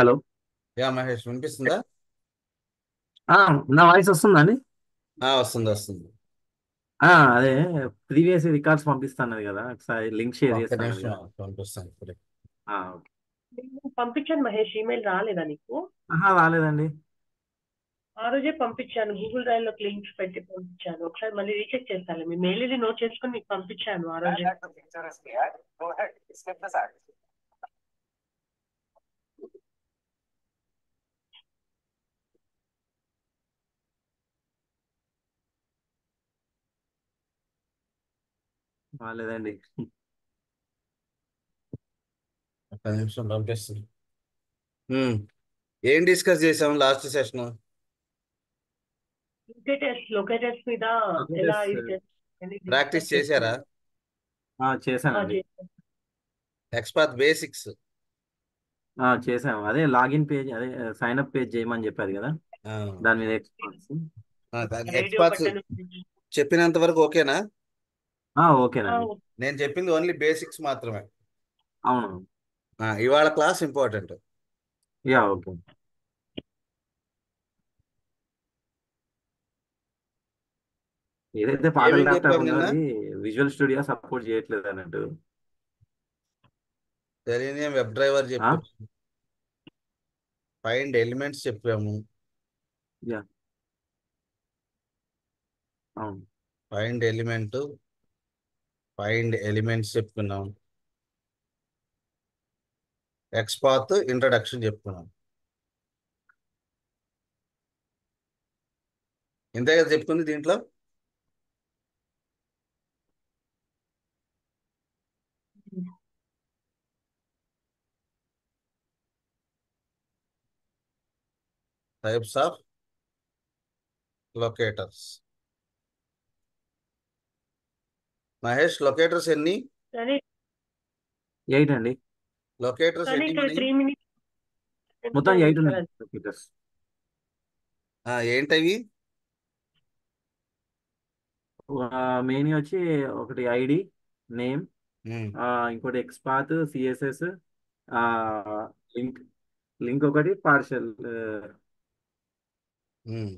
Hello. Yeah Mahesh వినిపిస్తుందా? ఆ, నా వాయిస్ వస్తుందండి. వస్తుంది వస్తుంది. అదే ప్రీవియస్ రికార్డ్స్ పంపిస్తాన్నది కదా, ఒకసారి లింక్ షేర్ ఒక్క చేస్తాన్నది నిమిషం కదా. పంపిస్తాను ఇప్పుడే. ఓకే. నేను పంపించాను మహేష్, ఈమెయిల్ రాలేదా నీకు? రాలేదండి. ఆ రోజే పంపించాను, గూగుల్ డ్రైవ్ లో లింక్స్ పెట్టి పంపించాను. ఒకసారి మళ్ళీ రీచెక్ చేస్తాను. మీ మెయిల్ ఇది నోట్ చేసుకొని నీకు పంపించాను ఆ రోజే. రాలేదండి. ఒక్క నిమిషం పంపిస్తుంది. ఉమ్, ఏం డిస్కస్ చేసాం లాస్ట్ సెషన్? లొకేటర్స్ మీద ఎలా Yes, ఇది sir. చేస్తారని ప్రాక్టీస్ డిస్కస్ చేశారా? చేస్తున్నాను. చేశానండి. చేస్తాను. XPath basics. చేశాము. అదే లాగిన్ పేజ్, అదే సైన్ అప్ పేజ్ చేయమని చెప్పారు కదా, దాని మీద ఎక్స్పర్ట్స్. Radio ఎక్స్పాత్స్ button. చెప్పినంత వరకు ఓకేనా? ఓకేనండి. నేను చెప్పింది ఓన్లీ బేసిక్స్ మాత్రమే. అవును. ఇవాళ క్లాస్ ఇంపార్టెంట్. ఓకే. ఏదైతే పాత ఏమేం ల్యాప్టాప్ చెప్పాం ఉందో నిన్న? అది విజువల్ స్టూడియో సపోర్ట్ చేయట్లేదు అన్నట్టు. సెలీనియం వెబ్ డ్రైవర్ ఆ, చెప్పాము, ఫైండ్ ఎలిమెంట్స్ చెప్పాము, యా, అవును. ఫైండ్ ఎలిమెంట్స్ చెప్పుకున్నాం, ఎక్స్పాత్ ఇంట్రడక్షన్ చెప్పుకున్నాం. ఇంతే కదా చెప్పుకుంది దీంట్లో? Types of locators. Mahesh, locators ఎన్ని? కానీ 8 అండి. లొకేటర్స్ కానీ ఎన్ని ఇక్కడ మరి? 3 minutes మొత్తం ఉంది 8 సార్. ఉన్నాయి computers. ఏంటవి? మెయిన్ వచ్చి ఒకటి ఐడి, నేమ్, ఉమ్, ఇంకోటి ఎక్స్పాత్, సిఎస్ఎస్, లింక్, లింక్ ఒకటి partial, um.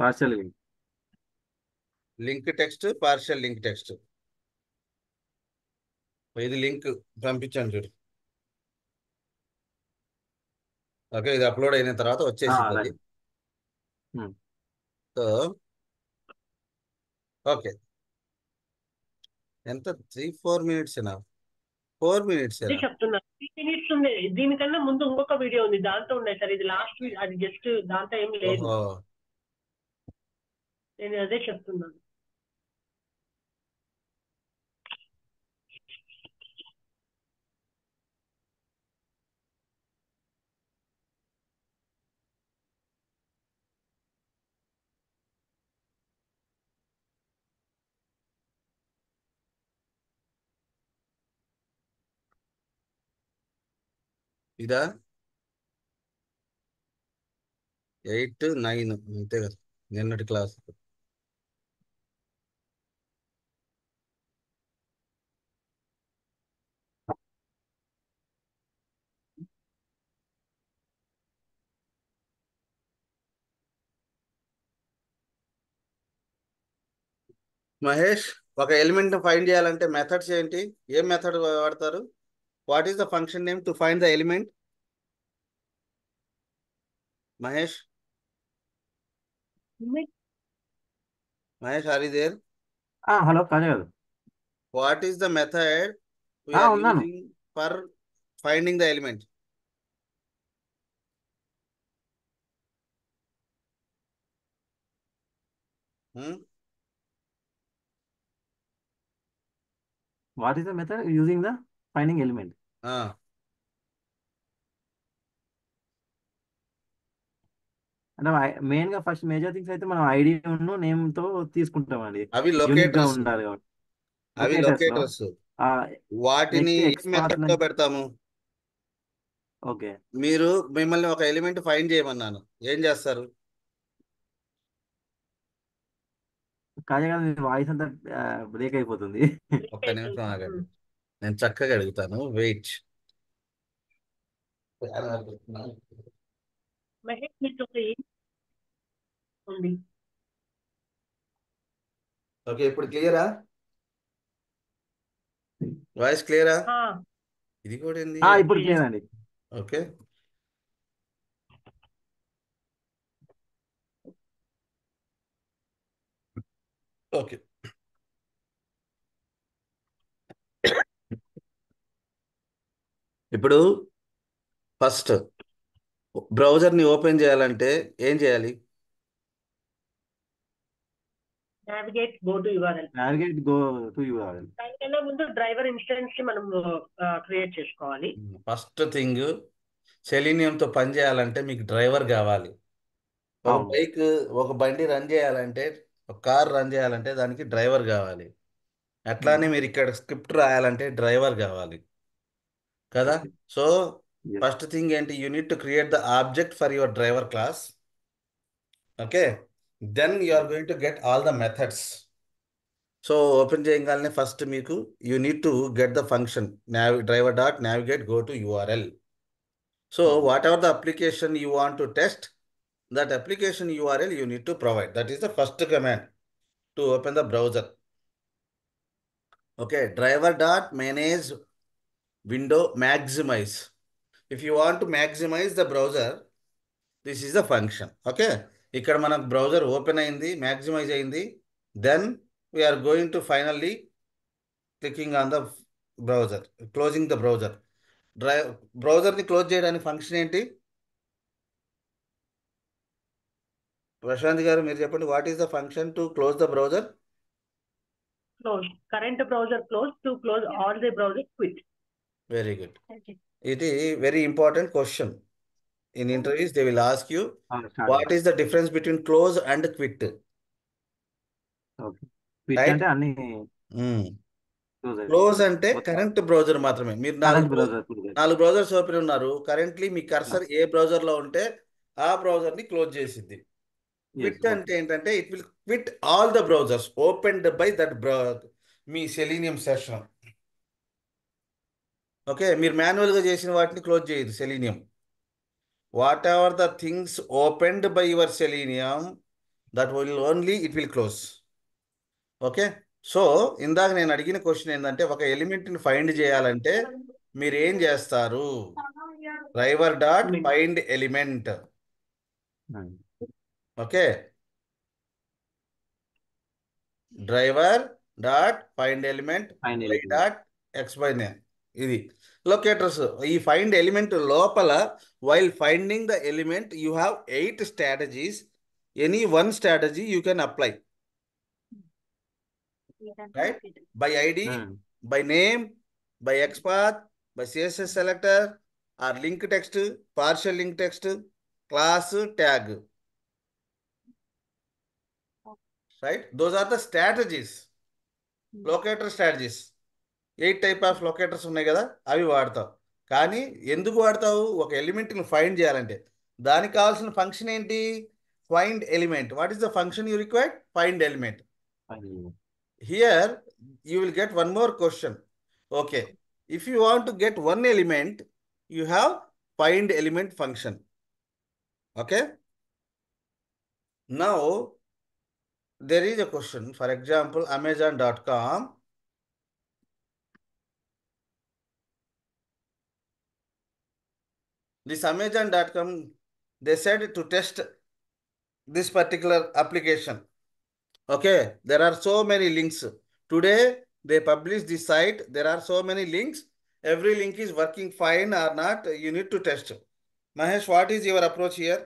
Partial link. Link text, partial link text. ఇది లింక్ పంపించాను చూడు. ఓకే, ఇది అప్లోడ్ అయిన తర్వాత వచ్చేసింది అది. అలాగే. ఉమ్. సో ఓకే, ఎంత 3-4 minutes 4 minutes అదే చెప్తున్నా, 3 minutes ఉంది. దీనికన్నా ముందు ఇంకొక వీడియో ఉంది, దాంతో ఉన్నాయి సార్. ఇది లాస్ట్, అది జస్ట్ దాంతో ఏం లేదు. ఓహో. నేను అదే చెప్తున్నాను. ఇదా 8-9 అంతే కదా నిన్నటి క్లాస్. మహేష్, ఒక ఎలిమెంట్ ఫైండ్ చేయాలంటే మెథడ్స్ ఏంటి? ఏం మెథడ్ వాడతారు? What is the function name to find the element? Mahesh, Mahesh, are you there? Hello, Kaja garu. What is the method we are ఉన్నాను. Using for finding the element? What is the method using the finding element? అంటే main గా first major things అయితే మనం ID name తో తీసుకుంటామండి. అవి unique గా locators. ఉండాలి కాబట్టి అవి లొకేటర్స్ లో. లొకేటర్స్. వాటిని నెక్స్ట్ ఏ ఎక్స్పాత్ మెథడ్ లో నుంచి. పెడతాము? ఓకే. మిమ్మల్ని ఒక ఎలిమెంట్ ఫైండ్ చేయమన్నాను, ఏం చేస్తారు? కాజా గారు, మీ వాయిస్ అంతా బ్రేక్ అయిపోతుంది. ఒక్క నిమిషం ఆగండి. నేను చక్కగా అడుగుతాను, వెయిట్. మహేష్ మీకు ఒక ఏం ఉంది? ఓకే, ఇప్పుడు క్లియరా? వాయిస్ క్లియరా? ఆ, ఇది కూడా ఏంది? ఇప్పుడు clear. క్లియర్ అండి. ఓకే. ఓకే, ఇప్పుడు ఫస్ట్ బ్రౌజర్ని ఓపెన్ చేయాలంటే ఏం చేయాలి? Navigate go to URL. Navigate go to URL. దానికన్నా ముందు డ్రైవర్ ఇన్స్టెన్స్ ని మనం క్రియేట్ చేసుకోవాలి. ఫస్ట్ థింగ్, సెలీనియంతో పని చేయాలంటే మీకు డ్రైవర్ కావాలి. ఒక అవును. బైక్, ఒక బండి రన్ చేయాలంటే, ఒక కార్ రన్ చేయాలంటే దానికి డ్రైవర్ కావాలి. అట్లానే మీరు ఇక్కడ స్క్రిప్ట్ రాయాలంటే డ్రైవర్ కావాలి కదా. Okay. So Yes. First thing ఏంటి, you need to create the object for your driver class. Okay, then you are going to get all the methods. So open చేయగానే ఫస్ట్ మీకు you need to get the function driver dot navigate go to URL. So whatever the application you want to test, that application URL you need to provide. That is the first command to open the browser. Okay, driver dot manage window maximize. If you want to maximize the browser, this is the function. Okay, ఇక్కడ మన browser open అయింది, maximise అయింది. Then we are going to finally clicking on the browser, closing the browser. బ్రౌజర్ని close చేయడానికి function ఏంటి? ప్రశాంత్ గారు మీరు చెప్పండి, what is the function to close the browser? Close current browser close to close all the browser quit. Very good. It is very important question. In interviews, they will ask you, what is the difference between close and quit? Okay. Quit Right? అంటే అన్ని close అంటే current browser మాత్రమే. మీరు current browser. 4 browsers open ఉన్నారు, currently మీ cursor ఏ browser లో ఉంటే ఆ browser ని క్లోజ్ చేసిద్ది. క్విట్ అంటే ఏంటంటే it will quit all the browsers opened by that me selenium session. Okay, మీరు మాన్యువల్గా చేసిన వాటిని క్లోజ్ చేయదు selenium. What ever the things opened by your selenium, that will only it will close. Okay, so ఇందాక నేను అడిగిన question ఏంటంటే, ఒక ఎలిమెంట్ని ఫైండ్ చేయాలంటే మీరు ఏం చేస్తారు? Driver dot find element. Okay, driver dot find element dot X by name. ఇది లొకేటర్స్. ఈ ఫైండ్ ఎలిమెంట్ లోపల, while finding the element you have 8 strategies. Any one strategy you can apply. Right? By ID, by name, by XPath, by CSS selector, or link text, partial link text, class, tag. Right? Those are the strategies. Locator strategies. 8 type of locators ఉన్నాయి కదా, అవి వాడతావు. కానీ ఎందుకు వాడతావు? ఒక ఎలిమెంట్ని find చేయాలంటే. దానికి కావాల్సిన ఫంక్షన్ ఏంటి? Find element. What is the function you required? Find element. Here you will get one more question. Okay, if you want to get one element, you have find element function. Okay, now there is a question. For example, amazon.com. This amazon.com, they said to test this particular application. Okay, there are so many links. Today, they publish this site. There are so many links. Every link is working fine or not. You need to test. Mahesh, what is your approach here?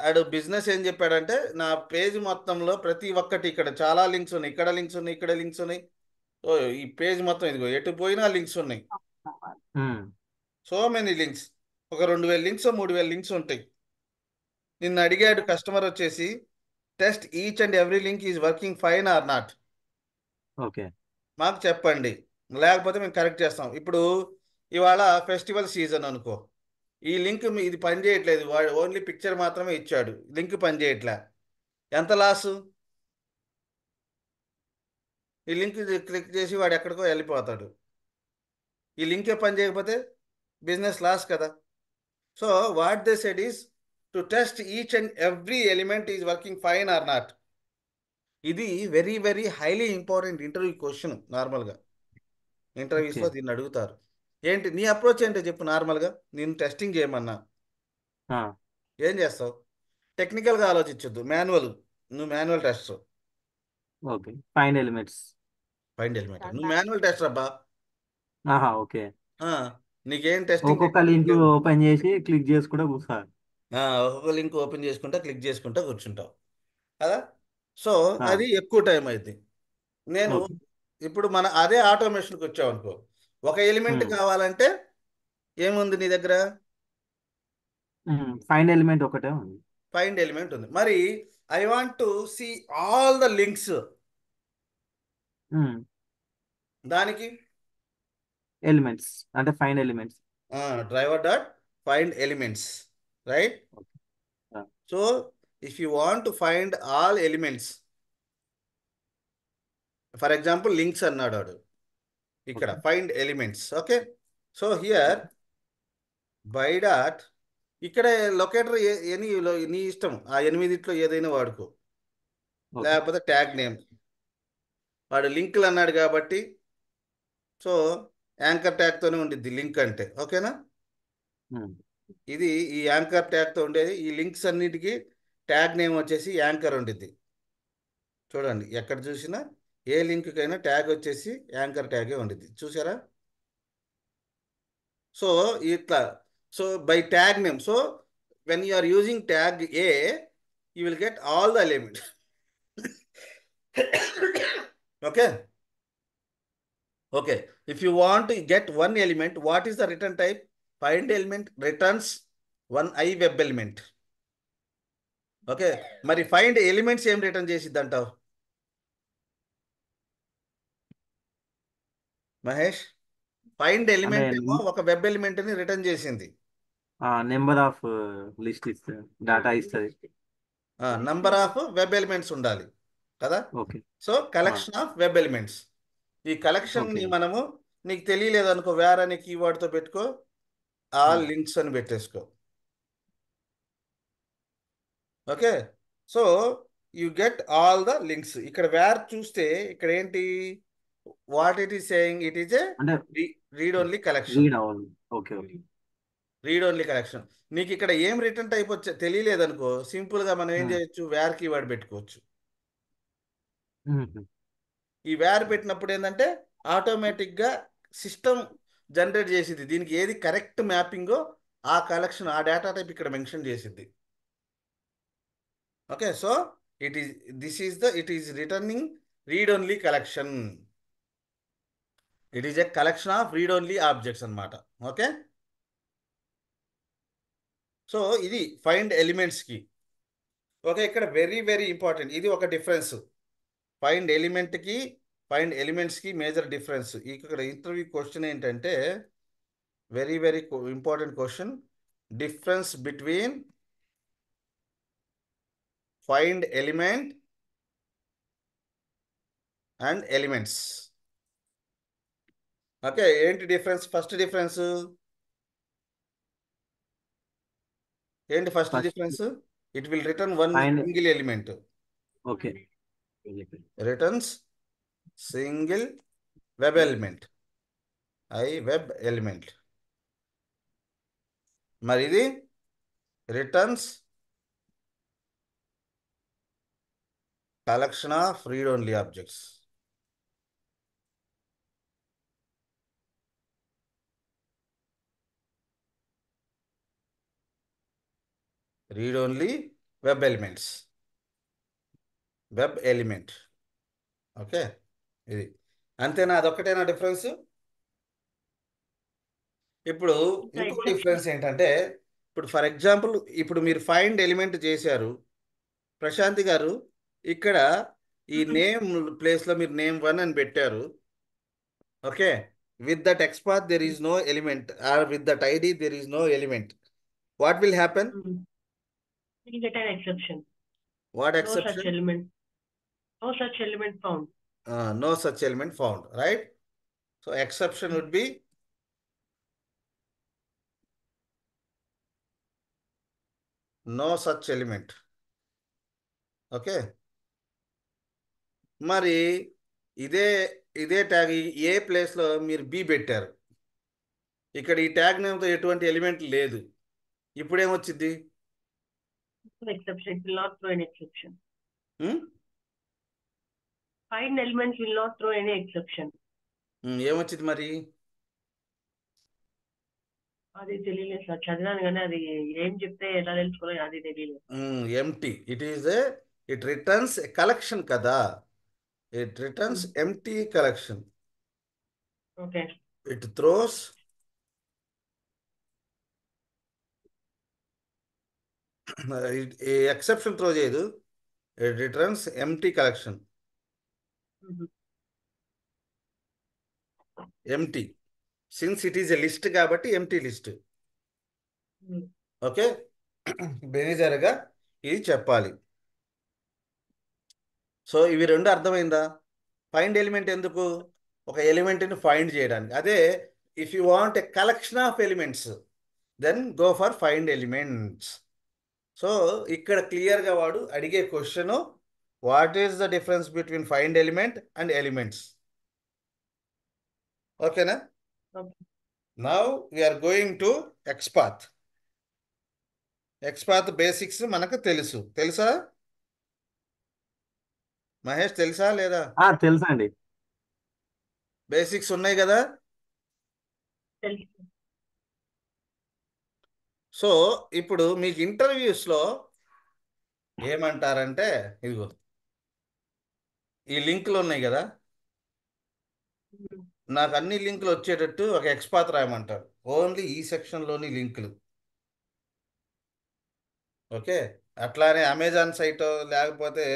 ఆడు business ఏం చెప్పాడంటే, నా page మొత్తంలో ప్రతి ఒక్కటి, ఇక్కడ చాలా links ఉన్నాయి, ఇక్కడ లింక్స్ ఉన్నాయి, ఇక్కడ లింక్స్ ఉన్నాయి. సో ఈ పేజ్ మొత్తం ఇదిగో, ఎటు పోయినా లింక్స్ ఉన్నాయి. So many links. ఒక 2000 లింక్స్ 3000 లింక్స్ ఉంటాయి. నిన్ను అడిగాడు కస్టమర్ వచ్చేసి, test each and every link is working fine or not. Okay, మాకు చెప్పండి, లేకపోతే మేము కరెక్ట్ చేస్తాం. ఇప్పుడు ఇవాళ ఫెస్టివల్ సీజన్ అనుకో, ఈ లింక్ ఇది పని చేయట్లేదు, వాడు ఓన్లీ పిక్చర్ మాత్రమే ఇచ్చాడు, లింక్ పని చేయట్లే. ఎంత లాసు? ఈ లింక్ క్లిక్ చేసి వాడు ఎక్కడికో వెళ్ళిపోతాడు. ఈ లింకే పని చేయకపోతే బిజినెస్ లాస్ కదా. So what they said is to test each and every element is working fine or not. ఇది very very highly important interview question. నార్మల్గా ఇంటర్వ్యూస్లో దీన్ని అడుగుతారు. ఏంటి నీ అప్రోచ్ ఏంటో చెప్పు. నార్మల్గా నేను టెస్టింగ్ చేయమన్నా ఏం చేస్తావు? టెక్నికల్గా ఆలోచించొద్దు, నువ్వు manual tester. Okay, find elements. Find element నువ్వు మాన్యువల్ టెస్టర్ అబ్బా. ఓకే. నీకేం టెస్టింగ్ ఒక్కొక్క లింక్ ఓపెన్ చేసి క్లిక్ చేసుకుంటా కూర్చోాలి. ఒక్కొక్క లింక్ ఓపెన్ చేసుకుంటా క్లిక్ చేసుకుంటా కూర్చుంటావు కదా. సో అది ఎక్కువ టైం అయింది. నేను ఇప్పుడు మన అదే ఆటోమేషన్కి వచ్చావు అనుకో, ఒక ఎలిమెంట్ కావాలంటే ఏముంది నీ దగ్గర? ఫైండ్ ఎలిమెంట్ ఒకటే ఉంది. ఫైండ్ ఎలిమెంట్ ఉంది. మరి I want to see all the links. దానికి ఎలిమెంట్స్ అంటే find elements. Driver dot find elements, right? So if you want to find all elements, for example links అన్నాడు వాడు ఇక్కడ, find elements. Okay, so here by dot, ఇక్కడ locator నీ ఇష్టం, ఆ 8 ఏదైనా వాడుకో, లేకపోతే ట్యాగ్ నేమ్. వాడు లింకులు అన్నాడు కాబట్టి సో యాంకర్ ట్యాగ్తోనే ఉండిద్ది లింక్ అంటే. ఓకేనా? ఇది ఈ యాంకర్ ట్యాగ్తో ఉండేది. ఈ లింక్స్ అన్నిటికీ ట్యాగ్ నేమ్ వచ్చేసి యాంకర్ ఉండిద్ది. చూడండి, ఎక్కడ చూసినా ఏ లింక్కైనా ట్యాగ్ వచ్చేసి యాంకర్ ట్యాగే ఉండిద్ది. చూసారా? సో ఇట్లా, so by tag name. So when you are using tag A, you will get all the elements. Okay. If you want to get one element, what is the return type? Find element returns one I web element. Okay, మరి find elements ఏం return చేసిద్ది అంటావు Mahesh? Find element ఏమో ఒక web element ని return చేసింది. Number of list ఇస్తుంది, data ఇస్తుంది. నంబర్ ఆఫ్ వెబ్ ఎలిమెంట్స్ ఉండాలి కదా. So collection of web elements. ఈ కలెక్షన్ ని మనము, నీకు తెలియలేదు అనుకో, వేర్ అనే కీవర్డ్తో పెట్టుకో, ఆల్ లింక్స్ అని పెట్టేసుకో. Okay, so you get all the links. ఇక్కడ వేర్ చూస్తే ఇక్కడ ఏంటి, what it is saying, it is a read only collection. Read only collection. నీకు ఇక్కడ ఏం రిటర్న్ టైప్ వచ్చే తెలియలేదు అనుకో, సింపుల్ గా మనం ఏం చేయొచ్చు, వేర్ కీవర్డ్ పెట్టుకోవచ్చు. ఈ వేర్ పెట్టినప్పుడు ఏంటంటే ఆటోమేటిక్గా సిస్టమ్ జనరేట్ చేసిద్ది దీనికి ఏది కరెక్ట్ మ్యాపింగో ఆ కలెక్షన్, ఆ డేటా టైప్ ఇక్కడ మెన్షన్ చేసిద్ది. Okay, so it is returning read only collection. It is a collection of read only objects అన్నమాట. ఓకే, సో ఇది ఫైండ్ ఎలిమెంట్స్కి. ఓకే, ఇక్కడ వెరీ వెరీ ఇంపార్టెంట్, ఇది ఒక డిఫరెన్స్. ఫైండ్ ఎలిమెంట్కి ఫైండ్ ఎలిమెంట్స్కి మేజర్ డిఫరెన్స్. ఇక్కడ ఇంటర్వ్యూ క్వశ్చన్ ఏంటంటే very very important question, difference between find element and elements. Okay, ఏంటి డిఫరెన్స్? ఫస్ట్ డిఫరెన్స్ ఏంటి? First difference, it will return one single element. Okay, returns single web element, I web element. మరి ఇది returns collection of read only objects. Read only web elements, web element. Okay, ఇది అంతేనా? అదొక్కటేనా difference? ఇప్పుడు ఇంకో difference ఏంటంటే, ఇప్పుడు for example ఇప్పుడు మీరు ఫైండ్ ఎలిమెంట్ చేశారు ప్రశాంతి గారు, ఇక్కడ ఈ నేమ్ ప్లేస్లో మీరు నేమ్ 1 అని పెట్టారు. Okay, with that xpath there is no element, or with that ID there is no element. What will happen? You get an exception. What exception? No such element found. No such element found, right? So exception would be no such element. Okay, మరి ఇదే ఇదే tag ఏ ప్లేస్లో మీరు B పెట్టారు. ఇక్కడ ఈ tag నేమ్తో ఎటువంటి element లేదు. ఇప్పుడేమొచ్చింది? Exception. It will not throw any exception. Find element will not throw any exception. ఏమొచ్చింది మరి? అది తెలియలేదు సార్, చదివాను కానీ అది ఏం చెప్తే ఎలా తెలుసుకోవాలి అది తెలియలేదు. Empty. It returns a collection కదా. It returns empty collection. Okay. It throws exception throw చేయదు. It returns empty collection. Empty since it is a list కాబట్టి ఎంటీ లిస్ట్. ఓకే, బేనిజర్గా ఇది చెప్పాలి. సో ఇవి రెండు అర్థమైందా? ఫైండ్ ఎలిమెంట్ ఎందుకు? ఒక ఎలిమెంట్ని ఫైండ్ చేయడానికి. అదే if you want a collection of elements then go for find elements. So ఇక్కడ క్లియర్గా వాడు అడిగే question, what is the difference between find element and elements? ఓకేనా? Now we are going to XPath. XPath basics మనకు తెలుసా మహేష్? తెలుసా లేదా? తెలుసా అండి. బేసిక్స్ ఉన్నాయి కదా. సో ఇప్పుడు మీకు ఇంటర్వ్యూస్లో ఏమంటారంటే, ఇదిగో ఈ లింకులు ఉన్నాయి కదా, నాకు అన్ని లింకులు వచ్చేటట్టు ఒక ఎక్స్పాత్ రాయమంటారు. ఓన్లీ ఈ సెక్షన్లోని లింకులు. ఓకే, అట్లానే అమెజాన్ సైట్ లేకపోతే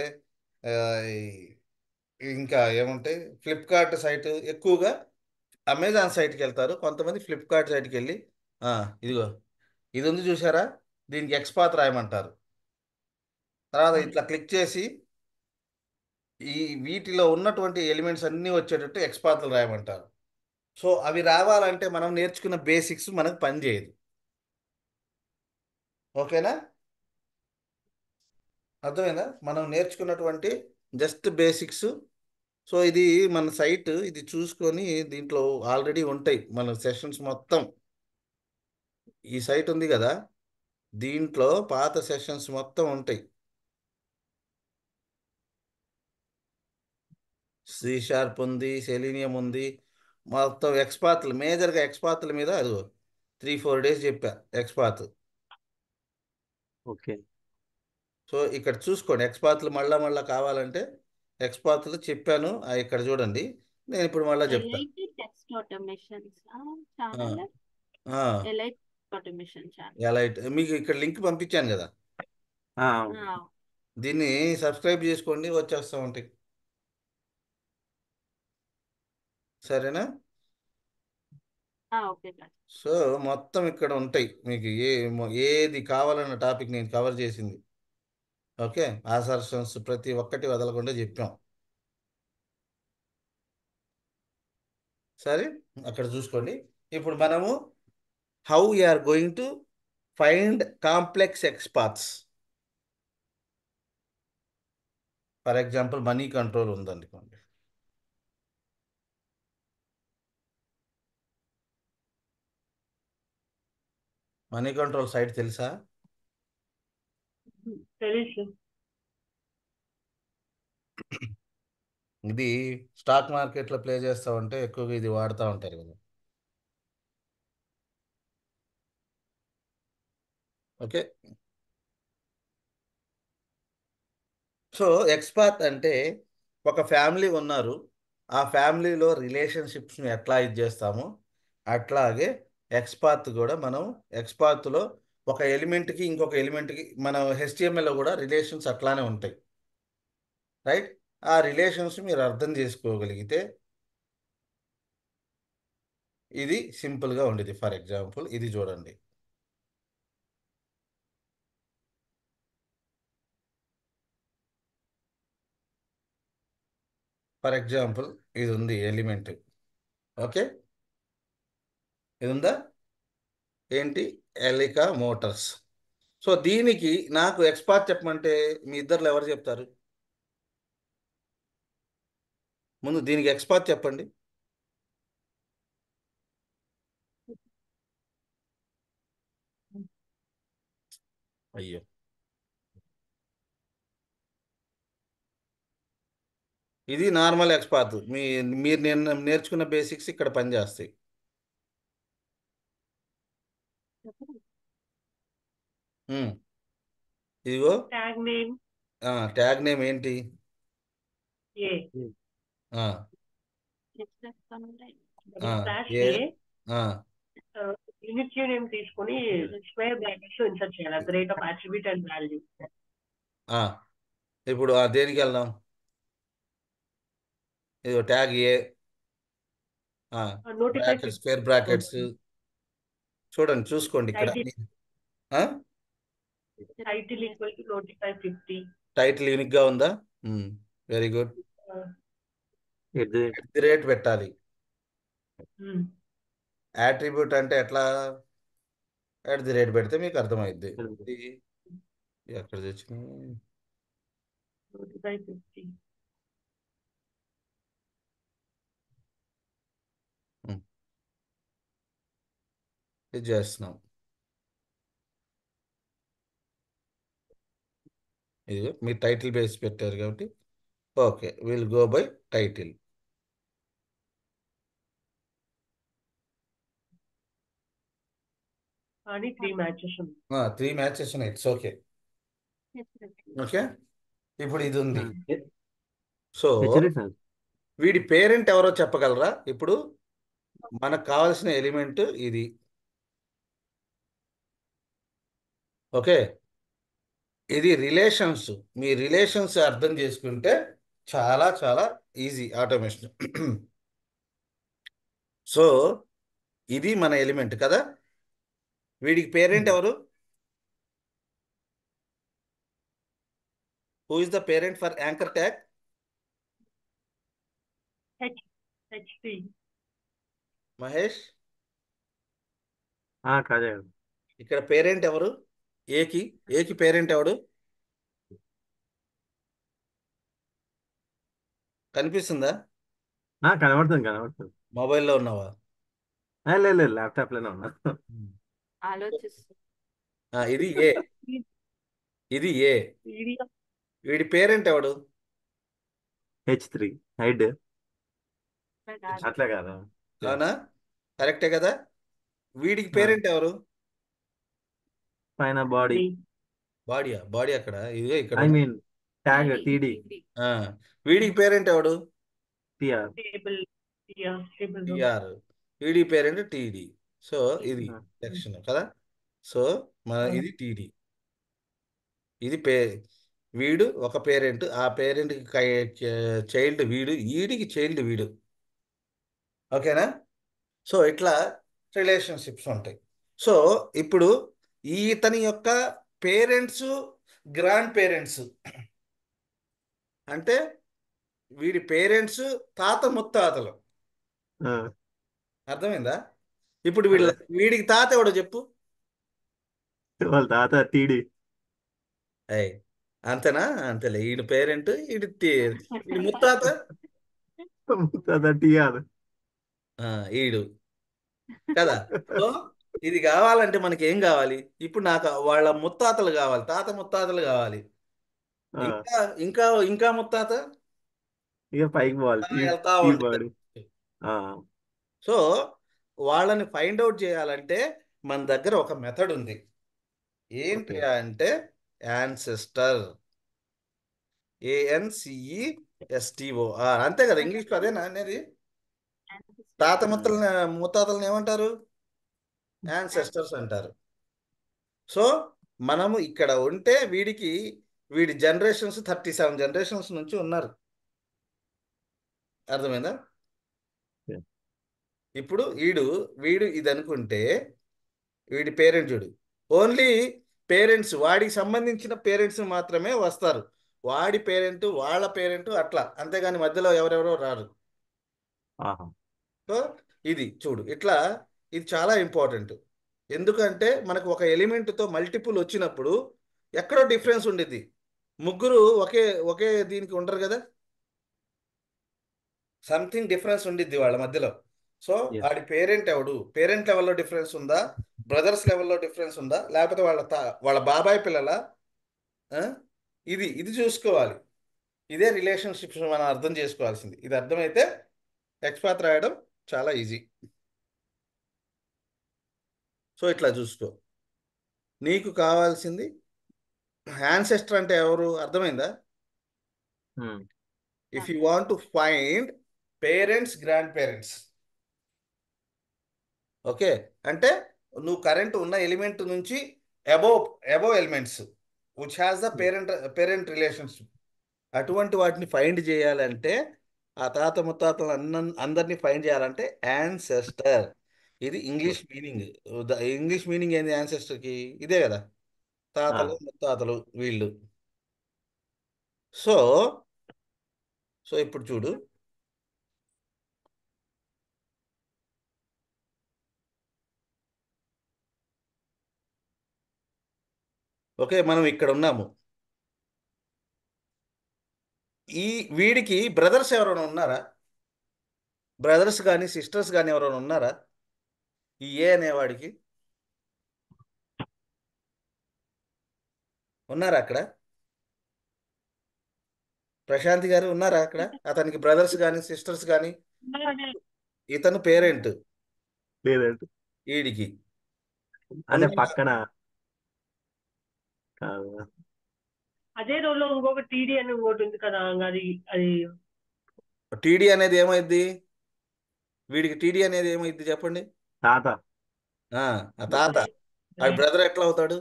ఇంకా ఏముంటాయి, ఫ్లిప్కార్ట్ సైట్. ఎక్కువగా అమెజాన్ సైట్కి వెళ్తారు, కొంతమంది ఫ్లిప్కార్ట్ సైట్కి వెళ్ళి ఇదిగో ఇది ఉంది చూసారా, దీనికి ఎక్స్పాత్ రాయమంటారు. తర్వాత ఇట్లా క్లిక్ చేసి వీటిలో ఉన్నటువంటి ఎలిమెంట్స్ అన్నీ వచ్చేటట్టు ఎక్స్పాత్లు రాయమంటారు. సో అవి రావాలంటే మనం నేర్చుకున్న బేసిక్స్ మనకు పనిచేయదు. ఓకేనా? అర్థమైందా? మనం నేర్చుకున్నటువంటి జస్ట్ బేసిక్స్. సో ఇది మన సైట్, ఇది చూసుకొని దీంట్లో ఆల్రెడీ ఉంటాయి మన సెషన్స్ మొత్తం. ఈ సైట్ ఉంది కదా, దీంట్లో పాత సెషన్స్ మొత్తం ఉంటాయి. C# ఉంది, సెలీనియం ఉంది, మొత్తం ఎక్స్పాత్లు, మేజర్గా ఎక్స్పాత్ల మీద అది 3-4 డేస్ చెప్పా ఎక్స్పాత్. ఓకే. సో ఇక్కడ చూసుకోండి, ఎక్స్పాత్లు మళ్ళా కావాలంటే ఎక్స్పాత్లు చెప్పాను, ఇక్కడ చూడండి. నేను ఇప్పుడు మళ్ళీ చెప్తాను. ఎలైట్ మీకు ఇక్కడ లింక్ పంపించాను కదా, దీన్ని సబ్స్క్రైబ్ చేసుకోండి, వచ్చేస్తూ ఉంటాయి. సరేనా? సో మొత్తం ఇక్కడ ఉంటాయి మీకు, ఏది కావాలన్న టాపిక్ నేను కవర్ చేసింది. ఓకే, ఆసర్షన్స్ ప్రతి ఒక్కటి వదలకుండా చెప్పాం. సరే, అక్కడ చూసుకోండి. ఇప్పుడు మనము how we are going to find complex XPaths. For example money control ఉందనుకోండి. మనీ కంట్రోల్ సైట్ తెలుసా? తెలుసు. ఇది స్టాక్ మార్కెట్లో ప్లే చేస్తూ ఉంటే ఎక్కువగా ఇది వాడుతూ ఉంటారు కదా. ఓకే, సో ఎక్స్పాత్ అంటే ఒక ఫ్యామిలీ ఉన్నారు, ఆ ఫ్యామిలీలో రిలేషన్షిప్స్ని ఎట్లా ఇది చేస్తామో అట్లాగే ఎక్స్పాత్ కూడా మనం ఎక్స్పాత్లో ఒక ఎలిమెంట్కి ఇంకొక ఎలిమెంట్కి మన HTMLలో కూడా రిలేషన్స్ అట్లానే ఉంటాయి. రైట్, ఆ రిలేషన్స్ మీరు అర్థం చేసుకోగలిగితే ఇది సింపుల్గా ఉండేది. ఫర్ ఎగ్జాంపుల్ ఇది చూడండి, ఫర్ ఎగ్జాంపుల్ ఇది ఉంది ఎలిమెంట్. ఓకే, ఇది ఉందా ఏంటి, ఎలికా మోటార్స్. సో దీనికి నాకు ఎక్స్పాత్ చెప్పమంటే మీ ఇద్దరు ఎవరు చెప్తారు? ముందు దీనికి ఎక్స్పాత్ చెప్పండి. అయ్యో, ఇది నార్మల్ ఎక్స్పాత్. మీరు నేను నేర్చుకున్న బేసిక్స్ ఇక్కడ పనిచేస్తాయి. ఉమ్, ఇదిగో ట్యాగ్ నేమ్ ట్యాగ్ నేమ్ ఏంటి? ఏ ఆ, ఆ, స్లాష్ ఏ, ఏ ఆ, యూనిట్ నేమ్ తీసుకొని స్క్వేర్ బ్రాకెట్స్ లో ఇన్సర్ట్ చేయాలి at the rate of attribute and value. ఆ. ఇప్పుడు దేనికి వెళ్దాం? ఇదిగో ట్యాగ్ ఏ, నోటిఫై బ్రాకెట్స్, స్క్వేర్ బ్రాకెట్స్. చూడండి, చూసుకోండి ఇక్కడ. Title equal to notify 50. Title unique గా ఉందా? Very good. At the rate పెట్టాలి. యాట్రిబ్యూట్ అంటే ఎట్లా? ఎట్ ది రేట్ పెడితే మీకు అర్థమైద్ది. ఎక్కడ తెచ్చిన నోటిఫై 50. ఇది చేస్తున్నాం. ఇది మీరు టైటిల్ బేస్ పెట్టారు కాబట్టి okay, will go by title. కానీ 3 మ్యాచెస్ ఉంది. 3 మ్యాచెస్ ఉన్నాయి. It's okay. ఓకే, ఇప్పుడు ఇది ఉంది. సో వీడి పేరెంట్ ఎవరో చెప్పగలరా? ఇప్పుడు మనకు కావాల్సిన ఎలిమెంట్ ఇది. ఓకే, ఇది రిలేషన్స్. మీ రిలేషన్స్ అర్థం చేసుకుంటే చాలా చాలా ఈజీ ఆటోమేషన్. సో ఇది మన ఎలిమెంట్ కదా. వీడికి పేరెంట్ ఎవరు? Who is the parent for anchor tag? HT. Mahesh, కాదే. ఇక్కడ పేరెంట్ ఎవరు? ఏకి పేరెంట్ ఎవడు? కనిపిస్తుందా? కనబడుతుంది. మొబైల్లో ఉన్నావా? లేదు, ల్యాప్టాప్ లోనే ఉన్నా. ఇది ఏ, ఇది ఏ. వీడి పేరెంట్ ఎవడు? H3 hide. అట్లా కాదా? అవునా, కరెక్టే కదా. వీడికి పేరెంట్ ఎవరు? పైన బాడీ. బాడీ అక్కడ, ఇదే ఇక్కడ. I mean tag TD. వీడికి పేరెంట్ ఎవడు? టిఆర్. టిఆర్. వీడి పేరెంట్ టీడీ. సో ఇది సెక్షన్ కదా. సో ఇది టీడీ. ఇది వీడు ఒక పేరెంట్, ఆ పేరెంట్కి చైల్డ్ వీడు, ఈడికి చైల్డ్ వీడు. ఓకేనా. సో ఇట్లా రిలేషన్షిప్స్ ఉంటాయి. సో ఇప్పుడు ఇతని యొక్క పేరెంట్స్, గ్రాండ్ పేరెంట్స్ అంటే వీడి పేరెంట్స్ తాత ముత్తాతలు. అర్థమైందా? ఇప్పుడు వీడికి తాత ఎవడో చెప్పు. వాళ్ళ తాత టీడీ. అయ్యి అంతేనా? అంతేలే. ఈడు పేరెంట్, ఈడు ముత్తాత. ముత్తాత టిఆర్. ఈడు కదా. సో ఇది కావాలంటే మనకి ఏం కావాలి? ఇప్పుడు నాకు వాళ్ళ ముత్తాతలు కావాలి, తాత ముత్తాతలు కావాలి. ఇంకా ఇంకా ఇంకా ముత్తాత ఇక పైకి పోవాలి. వెళ్తా బాడీ. సో వాళ్ళని ఫైండ్ అవుట్ చేయాలంటే మన దగ్గర ఒక మెథడ్ ఉంది. ఏంటి అంటే యాన్సెస్టర్. ANCESTOR. అంతే కదా, ఇంగ్లీష్లో అదేనా అనేది? తాత ముత్తాతలను ఏమంటారు? యాన్సెస్టర్స్ అంటారు. సో మనము ఇక్కడ ఉంటే వీడి జనరేషన్స్ 37 జనరేషన్స్ నుంచి ఉన్నారు. అర్థమైందా? ఇప్పుడు వీడు ఇది అనుకుంటే వీడి పేరెంట్ చూడు, ఓన్లీ పేరెంట్స్, వాడికి సంబంధించిన పేరెంట్స్ మాత్రమే వస్తారు. వాడి పేరెంట్ వాళ్ళ పేరెంట్ అట్లా, అంతేగాని మధ్యలో ఎవరెవరో రారు. ఆహా. సో ఇది చూడు ఇట్లా, ఇది చాలా ఇంపార్టెంట్. ఎందుకంటే మనకు ఒక ఎలిమెంట్తో మల్టిపుల్ వచ్చినప్పుడు ఎక్కడో డిఫరెన్స్ ఉండిద్ది. ముగ్గురు ఒకే ఒకే దీనికి ఉండరు కదా, సంథింగ్ డిఫరెన్స్ ఉండిద్ది వాళ్ళ మధ్యలో. So Yes. వాడి పేరెంట్ ఎవడు, పేరెంట్ లెవెల్లో డిఫరెన్స్ ఉందా, బ్రదర్స్ లెవెల్లో డిఫరెన్స్ ఉందా, లేకపోతే వాళ్ళ బాబాయ్ పిల్లల, ఆ? ఇది ఇది చూసుకోవాలి. ఇదే రిలేషన్షిప్స్ మనం అర్థం చేసుకోవాల్సింది. ఇది అర్థమైతే ఎక్స్పాత్ రాయడం చాలా ఈజీ. సో ఇట్లా చూసుకో. నీకు కావాల్సింది యాన్సెస్టర్ అంటే ఎవరు, అర్థమైందా? Hmm. If you want to find parents, grand parents, okay, అంటే నువ్వు కరెంట్ ఉన్న ఎలిమెంట్ నుంచి above above elements which has the parent relationship, అటువంటి వాటిని ఫైండ్ చేయాలంటే, ఆ తాత ముత్తాతలు అందరినీ ఫైండ్ చేయాలంటే యాన్సెస్టర్. ఇది ఇంగ్లీష్ మీనింగ్. ఇంగ్లీష్ మీనింగ్ ఏంది యాన్సెస్టర్కి? ఇదే కదా, తాతలు ముత్తాతలు వీళ్ళు. సో సో ఇప్పుడు చూడు, ఓకే, మనం ఇక్కడ ఉన్నాము. ఈ వీడికి బ్రదర్స్ ఎవరైనా ఉన్నారా? బ్రదర్స్ కానీ సిస్టర్స్ కానీ ఎవరైనా ఉన్నారా ఈ ఏ అనేవాడికి? ఉన్నారా అక్కడ? ప్రశాంతి గారు ఉన్నారా అక్కడ? అతనికి బ్రదర్స్ కానీ సిస్టర్స్ కానీ? ఇతను పేరెంట్ లేదండి. వీడికి అంటే ఉన్నారా? పక్కన కాదు. అదే రోజులో ఇంకొక టీడీ అని ఇంకోటి ఉంది కదా, అది అది టీడీ అనేది ఏమైద్ది? వీడికి టీడీ అనేది ఏమైద్ది చెప్పండి. తాత. ఆ తాత. ఆ బ్రదర్ ఎట్లా అవుతాడు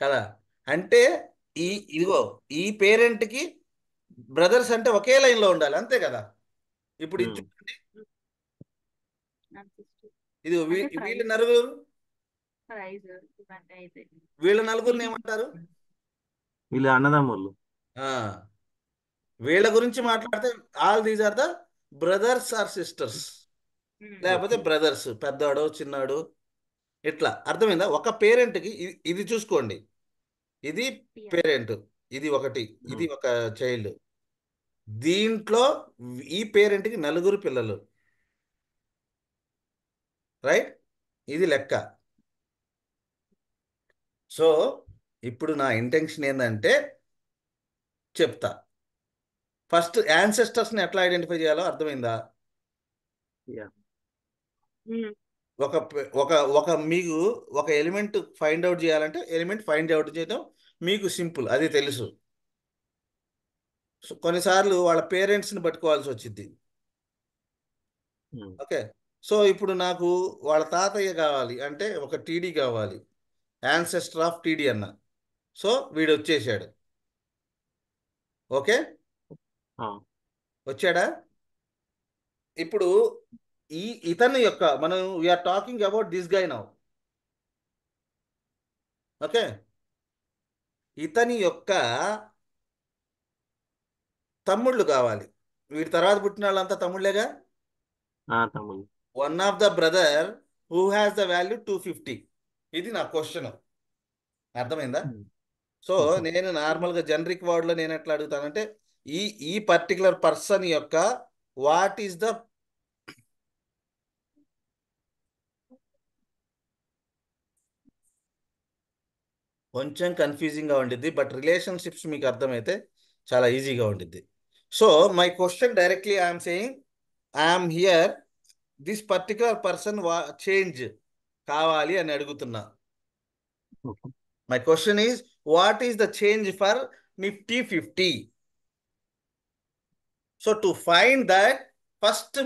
కదా? అంటే ఈ ఇదిగో ఈ పేరెంట్కి బ్రదర్స్ అంటే ఒకే లైన్లో ఉండాలి, అంతే కదా? ఇప్పుడు ఇది Hmm. చూడండి, ఇది వీళ్ళు నలుగురు, వీళ్ళ నలుగురిని ఏమంటారు? వీళ్ళు అన్నదమ్ముళ్ళు. ఆ వీళ్ళ గురించి మాట్లాడితే all these are the brothers or sisters, లేకపోతే Okay. బ్రదర్స్, పెద్దవాడు చిన్నాడు, ఇట్లా. అర్థమైందా? ఒక పేరెంట్కి ఇది చూసుకోండి, ఇది పేరెంట్, ఇది ఒకటి, ఇది ఒక చైల్డ్. దీంట్లో ఈ పేరెంట్కి నలుగురు పిల్లలు, రైట్? ఇది లెక్క. సో ఇప్పుడు నా ఇంటెన్షన్ ఏంటంటే చెప్తా. ఫస్ట్ యాన్సెస్టర్స్ని ఎట్లా ఐడెంటిఫై చేయాలో అర్థమైందా? Yeah. ఒక ఒక ఒక మీకు ఒక ఎలిమెంట్ ఫైండ్ అవుట్ చేయాలంటే ఎలిమెంట్ ఫైండ్ అవుట్ చేయడం మీకు సింపుల్, అది తెలుసు. సో కొన్నిసార్లు వాళ్ళ పేరెంట్స్ని పట్టుకోవాల్సి వచ్చింది. Hmm. ఓకే, సో ఇప్పుడు నాకు వాళ్ళ తాతయ్య కావాలి అంటే ఒక టీడీ కావాలి, యాన్సెస్టర్ ఆఫ్ టీడీ అన్న. సో వీడు వచ్చేసాడు. ఓకే, వచ్చాడా? ఇప్పుడు ఇతని యొక్క మనం we are talking about this guy now. Okay, ఇతని యొక్క తమ్ముళ్ళు కావాలి. వీడి తర్వాత పుట్టిన వాళ్ళంతా తమ్ముళ్ళేగా. తమ్ముళ్ళు. One of the brother who has the value 250. ఇది నా క్వశ్చన్, అర్థమైందా? సో నేను నార్మల్గా జనరిక్ వర్డ్లో నేను ఎట్లా అడుగుతానంటే, ఈ ఈ పర్టికులర్ పర్సన్ యొక్క వాట్ ఈస్ ద కొంచెం కన్ఫ్యూజింగ్గా ఉండిద్ది, బట్ రిలేషన్షిప్స్ మీకు అర్థమైతే చాలా ఈజీగా ఉండిద్ది. So my question directly I'm saying, I'm here, this particular person change కావాలి అని అడుగుతున్నా. My question is what is the change for Nifty 50? So to find that first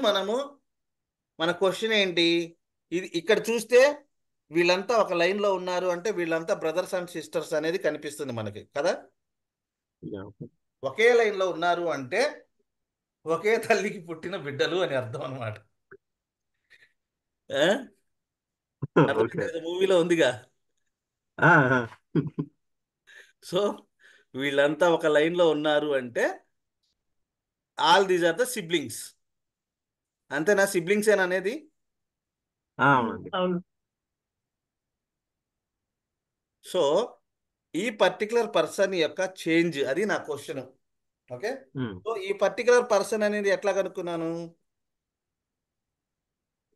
మన క్వశ్చన్ ఏంటి? ఇది ఇక్కడ చూస్తే వీళ్ళంతా ఒక లైన్లో ఉన్నారు అంటే వీళ్ళంతా బ్రదర్స్ అండ్ సిస్టర్స్ అనేది కనిపిస్తుంది మనకి కదా. Yeah. ఒకే లైన్లో ఉన్నారు అంటే ఒకే తల్లికి పుట్టిన బిడ్డలు అని అర్థం అనమాట. Okay. మూవీలో ఉందిగా, ఆ, ఆ. సో వీళ్ళంతా ఒక లైన్లో ఉన్నారు అంటే all these are the siblings. అంతేనా? సిబ్లింగ్స్ ఏనా అనేది? అవునండి. అవును. సో ఈ పర్టికులర్ పర్సన్ యొక్క చేంజ్, అది నా క్వశ్చన్. ఓకే. సో ఈ పర్టికులర్ పర్సన్ అనేది ఎట్లా కనుక్కున్నాను?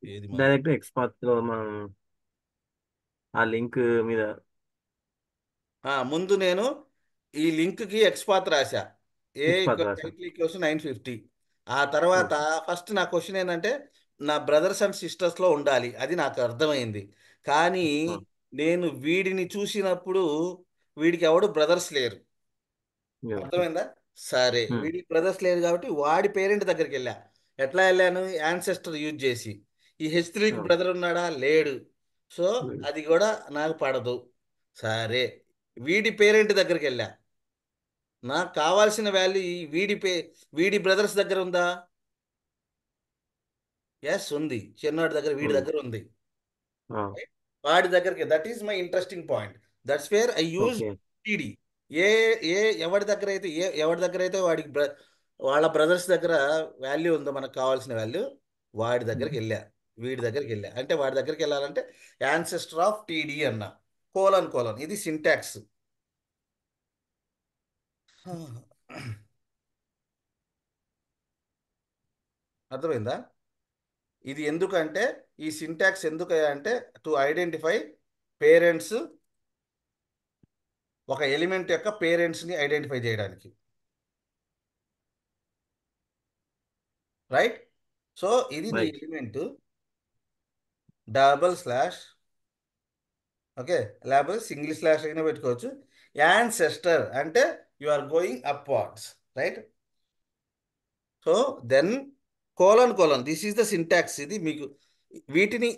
ఏది మన డైరెక్ట్ ఎక్స్పాత్ లో మనం ఆ లింక్ మీద ముందు నేను ఈ లింక్కి ఎక్స్పాత్ రాశా. ఏ ఎక్స్పాత్ రాసాం. Title equals 950. ఆ తర్వాత ఫస్ట్ నా క్వశ్చన్ ఏంటంటే నా బ్రదర్స్ అండ్ సిస్టర్స్లో ఉండాలి, అది నాకు అర్థమైంది. కానీ నేను వీడిని చూసినప్పుడు వీడికి ఎవడు బ్రదర్స్ లేరు. అర్థమైందా? సరే, వీడికి బ్రదర్స్ లేరు కాబట్టి వాడి పేరెంట్ దగ్గరికి వెళ్ళా. ఎట్లా వెళ్ళాను? యాన్సెస్టర్ యూజ్ చేసి. ఈ హెచ్3కి బ్రదర్ ఉన్నాడా? లేడు. సో అది కూడా నాకు పడదు. సరే, వీడి పేరెంట్ దగ్గరికి వెళ్ళా. నాకు కావాల్సిన వాల్యూ వీడి బ్రదర్స్ దగ్గర ఉందా? ఎస్, ఉంది. చిన్నవాడి దగ్గర, వీడి దగ్గర ఉంది. వాడి దగ్గరికి, that is my interesting point. That's where I use okay. TD. ఏ ఏ ఎవరి దగ్గర అయితే వాడికి వాళ్ళ బ్రదర్స్ దగ్గర వాల్యూ ఉందో, మనకు కావాల్సిన వాల్యూ, వాడి దగ్గరికి వెళ్ళా. వీడి దగ్గరికి వెళ్ళా అంటే వాడి దగ్గరికి వెళ్ళాలంటే యాన్సెస్టర్ ఆఫ్ టీడీ అన్న కోలన్ కోలన్, ఇది సింటాక్స్. అర్థమైందా? ఇది ఎందుకంటే ఈ సింటాక్స్ ఎందుకు అంటే టు ఐడెంటిఫై పేరెంట్స్, ఒక ఎలిమెంట్ యొక్క పేరెంట్స్ని ఐడెంటిఫై చేయడానికి. రైట్? సో ఇది నీ right. Element, double slash, okay, లేకపోతే సింగిల్ స్లాష్ అయినా పెట్టుకోవచ్చు. యాన్సెస్టర్ అంటే you are going upwards, right? So then colon colon, this is the syntax. ఇది మీకు వీటిని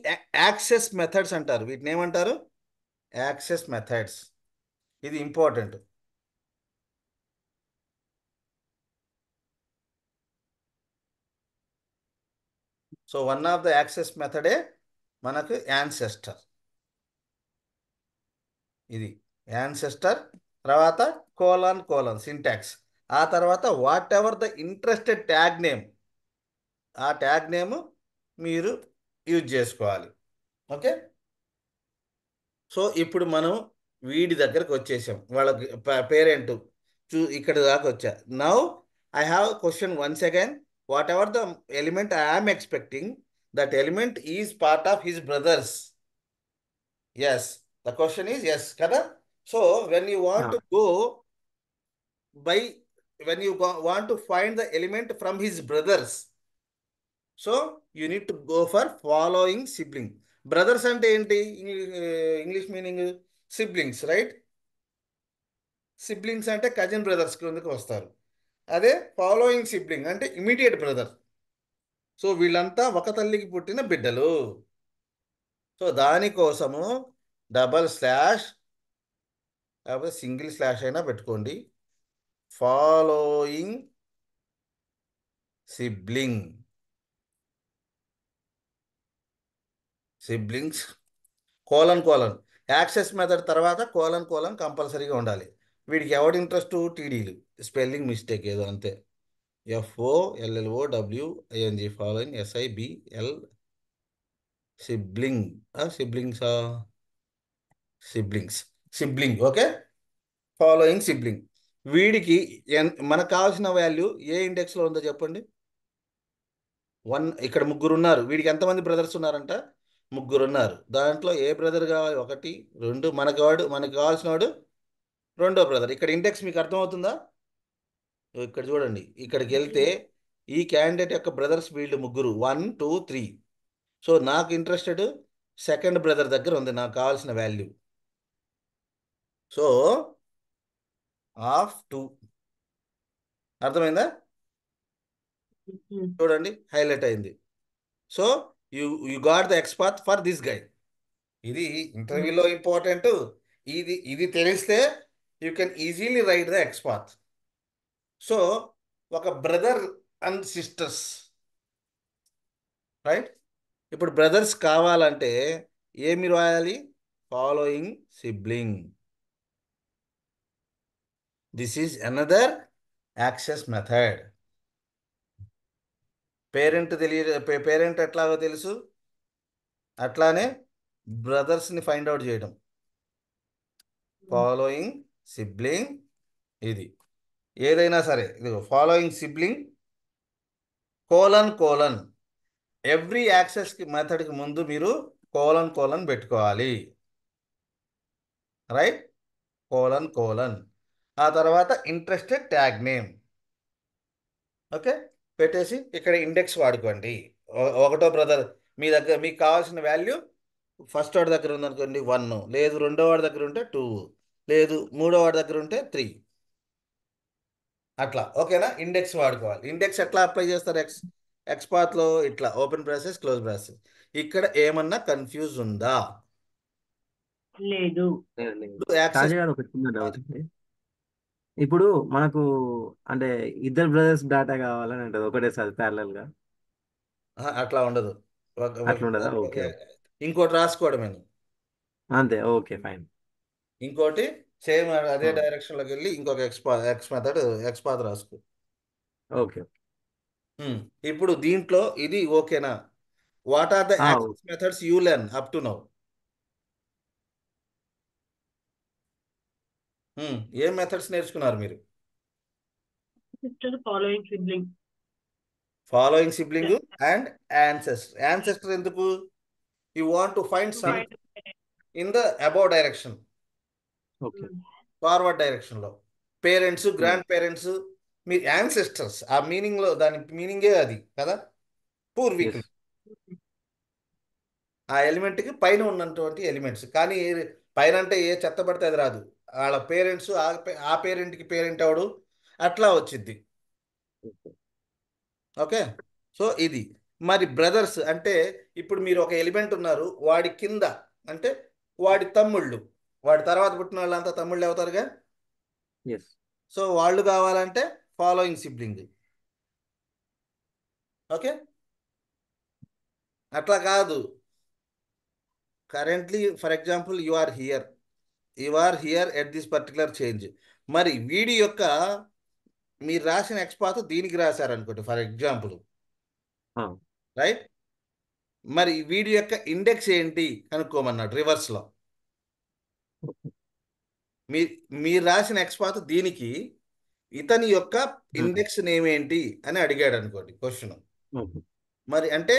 యాక్సెస్ మెథడ్స్ అంటారు. వీటిని ఏమంటారు? Access methods. ఇది important. So one of the access మెథడే మనకు యాన్సెస్టర్. ఇది యాన్సెస్టర్. తర్వాత కోలన్ కోలన్ సింటాక్స్. ఆ తర్వాత what ever the interested tag name, ఆ ట్యాగ్ నేమ్ మీరు యూజ్ చేసుకోవాలి. ఓకే. సో ఇప్పుడు మనం వీడి దగ్గరకు వచ్చేసాం, వాళ్ళ పేరెంట్ ఇక్కడ దాకా వచ్చా. Now I have question once again. Whatever the element I am expecting, that element is part of his brothers. Yes, the question is yes కదా. So when you want to go by, when you want to find the element from his brothers, so you need to go for following sibling. Brothers అంటే ఏంటి? English meaning siblings, right? Siblings అంటే cousin brothers కిందకి వస్తారు. అదే following sibling అంటే immediate brother. So వీళ్ళంతా ఒక తల్లికి పుట్టిన బిడ్డలు. సో దానికోసము డబల్ స్లాష్ లేకపోతే సింగిల్ స్లాష్ అయినా పెట్టుకోండి, following sibling, siblings colon colon. Access method తర్వాత కోలన్ కోలన్ కంపల్సరీగా ఉండాలి. వీడికి ఎవడి ఇంట్రెస్ట్? టీడీలు. స్పెల్లింగ్ మిస్టేక్ ఏదో అంతే. FOLLOWING ఫాలోయింగ్ SIBL సిబ్లింగ్, సిబ్లింగ్సా, siblings, sibling. Okay, following sibling. వీడికి మనకు కావాల్సిన వాల్యూ ఏ ఇండెక్స్లో ఉందో చెప్పండి. 1. ఇక్కడ ముగ్గురు ఉన్నారు. వీడికి ఎంతమంది బ్రదర్స్ ఉన్నారంట? ముగ్గురు ఉన్నారు. దాంట్లో ఏ బ్రదర్ కావాలి? 1 2. మనకు కావాల్సిన వాడు రెండో బ్రదర్. ఇక్కడ ఇండెక్స్ మీకు అర్థమవుతుందా? ఇక్కడ చూడండి, ఇక్కడికి వెళ్తే ఈ క్యాండిడేట్ యొక్క బ్రదర్స్ వీళ్ళు ముగ్గురు 1 2 3. సో నాకు ఇంట్రెస్టెడ్ సెకండ్ బ్రదర్ దగ్గర ఉంది నాకు కావాల్సిన వాల్యూ. So of 2. అర్థమైందా? చూడండి, హైలైట్ అయింది. So you got the XPath for this guy. ఇది ఇంటర్వ్యూలో ఇంపార్టెంట్. ఇది తెలిస్తే you can easily right the XPath. So ఒక బ్రదర్ అండ్ సిస్టర్స్, రైట్? ఇప్పుడు బ్రదర్స్ కావాలంటే ఏమి రాయాలి? following sibling. This is another access method. Parent parent ఎట్లాగో తెలుసు, అట్లానే బ్రదర్స్ని ఫైండ్ అవుట్ చేయడం. ఫాలోయింగ్ సిబ్లింగ్ ఇది ఏదైనా సరే, ఇది ఫాలోయింగ్ సిబ్లింగ్ కోలన్ ఎవ్రీ యాక్సెస్కి మెథడ్కి ముందు మీరు కోలన్ పెట్టుకోవాలి. Right, colon. ఆ తర్వాత ఇంట్రెస్టెడ్ ట్యాగ్ నేమ్. ఓకే, పెట్టేసి ఇక్కడ ఇండెక్స్ వాడుకోండి. ఒకటో బ్రదర్ మీ దగ్గర మీకు కావాల్సిన వాల్యూ ఫస్ట్ వాడి దగ్గర ఉందనుకోండి 1, లేదు రెండో వాడి దగ్గర ఉంటే 2, లేదు మూడో వాడి దగ్గర ఉంటే 3, అట్లా. ఓకేనా, ఇండెక్స్ వాడుకోవాలి. ఇండెక్స్ ఎట్లా అప్లై చేస్తారు? ఎక్స్పాత్లో ఇట్లా ఓపెన్ బ్రాసెస్ క్లోజ్ బ్రాసెస్. ఇక్కడ ఏమన్నా కన్ఫ్యూజ్ ఉందా? లేదు. యాక్సెస్ ఒక చిన్న డౌట్ ఉంది. ఇప్పుడు మనకు అంటే ఇద్దరు బ్రదర్స్ డేటా కావాలని ఉంటుంది ఒకటేసారి ప్యారలల్ గా, అట్లా ఉండదు. అట్లా ఉండదా? ఓకే, ఇంకోటి రాసుకోవడమే. అంతే, ఓకే ఫైన్. ఇంకోటి సేమ్ అదే డైరెక్షన్లోకి వెళ్ళి ఇంకొక ఎక్స్పాత్ రాసుకో. ఓకే. ఇప్పుడు దీంట్లో ఇది ఓకేనా? What are the access methods you learn up to now? ఏం మెథడ్స్ నేర్చుకున్నారు మీరు? Following sibling and ancestor. ఎందుకు? You want to find some in the above direction, forward డైరెక్షన్లో. పేరెంట్స్, గ్రాండ్ పేరెంట్స్, మీ యాన్సెస్టర్స్. ఆ మీనింగ్లో దాని మీనింగే అది కదా, పూర్వీకులు. ఆ ఎలిమెంట్కి పైన ఉన్నటువంటి ఎలిమెంట్స్. కానీ పైన అంటే ఏ చెత్త పడితే అది రాదు. వాళ్ళ పేరెంట్స్, ఆ పేరెంట్కి పేరెంట్ అవడు, అట్లా వచ్చింది. ఓకే, సో ఇది. మరి బ్రదర్స్ అంటే ఇప్పుడు మీరు ఒక ఎలిమెంట్ ఉన్నారు, వాడి కింద అంటే వాడి తమ్ముళ్ళు, వాడి తర్వాత పుట్టిన వాళ్ళంతా తమ్ముళ్ళు అవుతారుగా. సో వాళ్ళు కావాలంటే ఫాలోయింగ్ సిబ్లింగ్. ఓకే, అట్లా కాదు. Currently for example you are here at this particular change. మరి వీడి యొక్క మీరు రాసిన ఎక్స్పాత్ దీనికి రాశారనుకోండి ఫర్ ఎగ్జాంపుల్, రైట్. మరి వీడి యొక్క ఇండెక్స్ ఏంటి కనుక్కోమన్నాడు రివర్స్లో. మీరు రాసిన ఎక్స్పాత్ దీనికి ఇతని యొక్క ఇండెక్స్ నేమ్ ఏంటి అని అడిగాడు అనుకోండి క్వశ్చన్. మరి అంటే